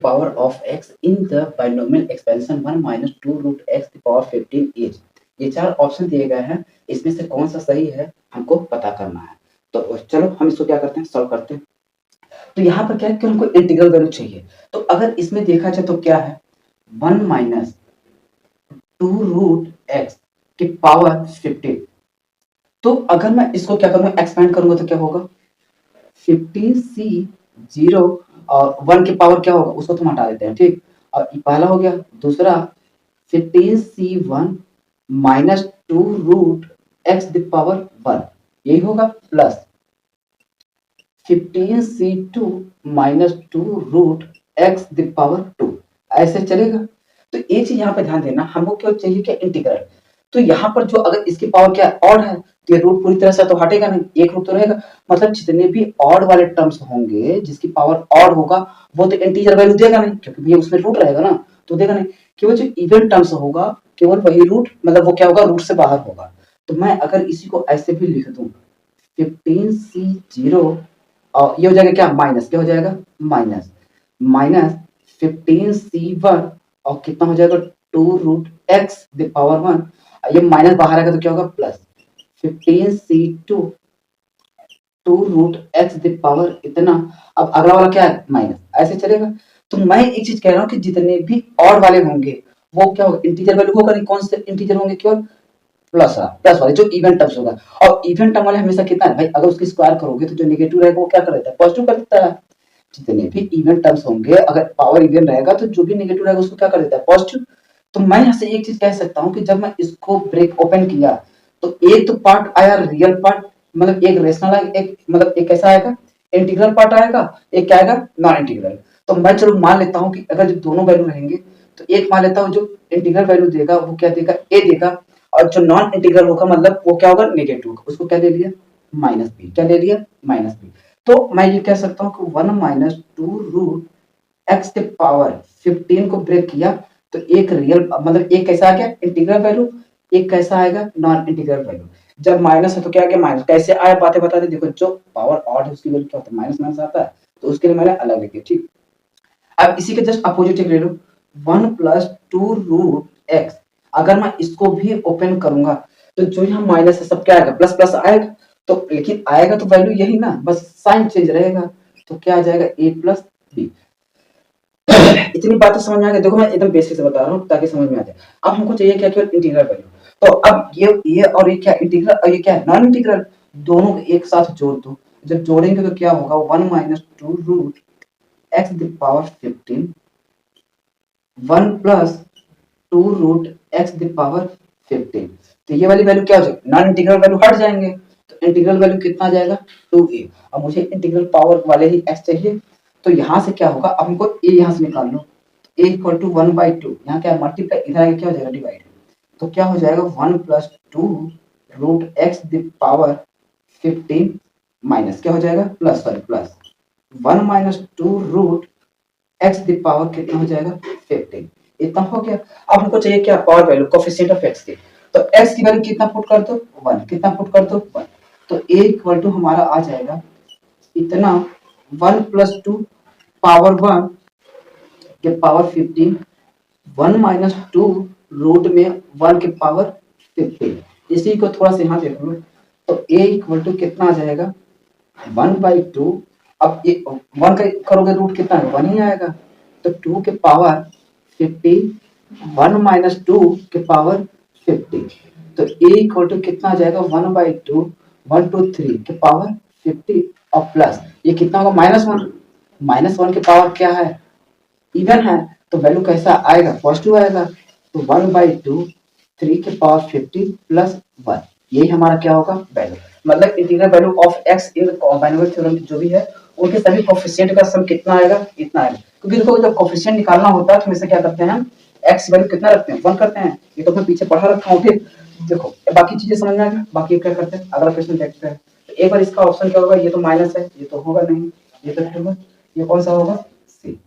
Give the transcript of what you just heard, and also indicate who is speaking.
Speaker 1: Power of x in the binomial expansion 1 minus 2 root x की power 15 is. ये चार option दिए गए हैं, इसमें से कौन सा सही है हमको पता करना है। तो चलो हम इसको क्या करते हैं, सॉल्व करते हैं। तो यहाँ पर क्या है कि हमको इंटीग्रल वैल्यू चाहिए। तो अगर इसमें देखा जाए तो क्या है, 1 माइनस 2 रूट x की पावर 15। तो अगर मैं इसको क्या करूंगा, एक्सपेंड करूंगा तो क्या होगा, 15c0 और 1 की पावर क्या होगा उसको तो हम हटा देते हैं, ठीक। और ये पहला हो गया। दूसरा 15c1 minus 2 root X the power 1, यही होगा, plus 15c2 minus 2 root X the power 2, ऐसे चलेगा। तो एक चीज यहाँ पे ध्यान देना, हमको क्यों चाहिए क्या, इंटीग्रल। तो यहाँ पर जो अगर इसकी पावर क्या ऑड है तो ये रूट पूरी तरह से तो हटेगा नहीं, एक रूट तो रहेगा। मतलब जितने भी ऑड वाले टर्म्स होंगे जिसकी पावर ऑड होगा वो तो इंटीजर वैल्यू देगा नहीं, क्योंकि भैया उसमें रूट रहेगा ना, तो देगा नहीं। केवल जो इवन टर्म्स होगा केवल वही रूट, मतलब वो क्या होगा, रूट से बाहर होगा। तो मैं अगर इसी को ऐसे भी लिख दूं 15c0 और ये हो जाएगा क्या, माइनस, क्या हो जाएगा, माइनस माइनस 15c1 और कितना हो जाएगा 2 रूट एक्स द पावर 1, ये माइनस बाहर आएगा तो क्या होगा, plus 15c2 2 root X the power इतना। अब अगला वाला क्या है, माइनस, ऐसे चलेगा। तो मैं एक चीज कह रहा हूँ कि जितने भी ऑड वाले होंगे वो क्या होगा, इंटीजर वैल्यू होगा नहीं, कौन से इंटीजर होंगे, केवल प्लस वाले जो इवन टर्म्स होगा। और इवन टर्म वाले हमेशा कितना है भाई, अगर उसकी स्क्वायर करोगे तो जो नेगेटिव रहेगा वो क्या कर देता है, पॉजिटिव कर देता है। जितने भी इवन टर्म्स होंगे अगर पावर इवन रहेगा तो जो भी नेगेटिव रहेगा उसको क्या कर देता है, पॉजिटिव। तो मैं यहाँ से एक चीज कह सकता हूँ कि जब मैं इसको ब्रेक ओपन किया तो एक तो पार्ट आया रियल पार्ट, मतलब एक रेशनल आएगा, एक मतलब एक कैसा आएगा, इंटीग्रल पार्ट आएगा, एक क्या आएगा, नॉन इंटीग्रल। तो मैं चलो मान लेता हूँ कि अगर जो दोनों वैल्यू रहेंगे तो एक मान लेता हूँ जो इंटीग्रल वैल्यू देगा वो क्या देगा, ए देगा, और जो नॉन इंटीग्रल होगा मतलब वो क्या होगा, नेगेटिव होगा, उसको क्या ले लिया, माइनस बी, क्या ले लिया, माइनस बी। तो मैं ये कह सकता हूँ कि 1 माइनस 2 रूट एक्स के पावर 15 को ब्रेक किया तो एक रियल मतलब एक कैसा आ गया, इंटीग्रल वैल्यू, एक कैसा आएगा, नॉन इंटीग्रल वैल्यू। जब माइनस है तो क्या आ गया, माइनस, कैसे आया बातें बता दे। देखो जो पावर ऑड है उसकी वैल्यू क्या होता है, माइनस माइनस आता है, तो उसके लिए मैंने अलग लिखी, ठीक। अब इसी के जस्ट अपोजिट ले लो, 1 प्लस 2 रूट एक्स, अगर मैं इसको भी ओपन करूंगा तो जो यहाँ माइनस है सब क्या आएगा, प्लस प्लस आएगा। तो लेकिन आएगा तो वैल्यू यही ना, बस साइन चेंज रहेगा। तो क्या आ जाएगा, ए प्लस बी। इतनी बातें समझ में आ गई। देखो मैं एकदम बेसिक से बता रहा हूँ ताकि समझ में आ जाए। अब हमको चाहिए क्या, केवल इंटीग्रल वैल्यू। तो अब ये और ये क्या, इंटीग्रल और ये क्या है, नॉन इंटीग्रल, दोनों को एक साथ जोड़ दो। जब जोड़ेंगे तो क्या होगा, 1 minus 2 root X the power 15, 1 plus 2 root X the power 15। तो ये वाली वैल्यू क्या हो जाएगी, नॉन इंटीग्रल वैल्यू हट जाएंगे। तो इंटीग्रल वैल्यू कितना आ जाएगा, 2a। अब मुझे इंटीग्रल पावर वाले ही x चाहिए, तो यहाँ से क्या होगा, अब हमको a यहाँ से निकाल लो, a इक्वल टू 1/2, यहाँ क्या है मल्टीप्लाई, इधर आगे क्या हो जाएगा, डिवाइड। तो क्या हो जाएगा, 1 plus 2 root X the power 15 minus क्या हो जाएगा, plus, sorry plus 1 minus 2 root X the power कितना हो जाएगा, 15। इतना हो गया। अब हमको चाहिए क्या, power value, coefficient of x की। तो एक्स की वैल्यू कितना पुट कर दो, 1, कितना पुट कर दो, 1। तो a इक्वल टू हमारा आ जाएगा इतना, 1 प्लस 2 पावर 1 के पावर 15, 1 माइनस 2 रूट में 1 के पावर 15। इसी को थोड़ा सा यहाँ देख लो, तो a इक्वल टू कितना आ जाएगा, 1/2। अब ये 1 का करोगे रूट कितना है, 1 ही आएगा। तो 2 के पावर 15, 1 माइनस 2 के पावर 15। तो a इक्वल टू कितना आ जाएगा, 1/2, 1 2 3 के पावर 50 और प्लस ये कितना होगा, -1। -1 के पावर क्या है, इवन है, तो वैल्यू कैसा आएगा, पॉजिटिव आएगा। तो 1/2 3 के पावर 50 प्लस 1, यही हमारा क्या होगा, वैल्यू। मतलब integral value of x in binomial theorem जो भी है उनके सभी कोफिशिएंट का सम कितना आएगा, इतना आएगा। क्योंकि देखो जब कोफिशिएंट निकालना होता है तो हमेशा क्या करते हैं हम, x वैल्यू कितना रखते हैं, 1 करते हैं। ये तो मैं पीछे पढ़ा रखा हूँ, फिर देखो बाकी चीजें समझ में आ गई। बाकी क्या करते हैं, अगला क्वेश्चन देखते हैं। तो एक बार इसका ऑप्शन क्या होगा, ये तो माइनस है, ये तो होगा नहीं, ये तो होगा, ये कौन सा होगा, सी।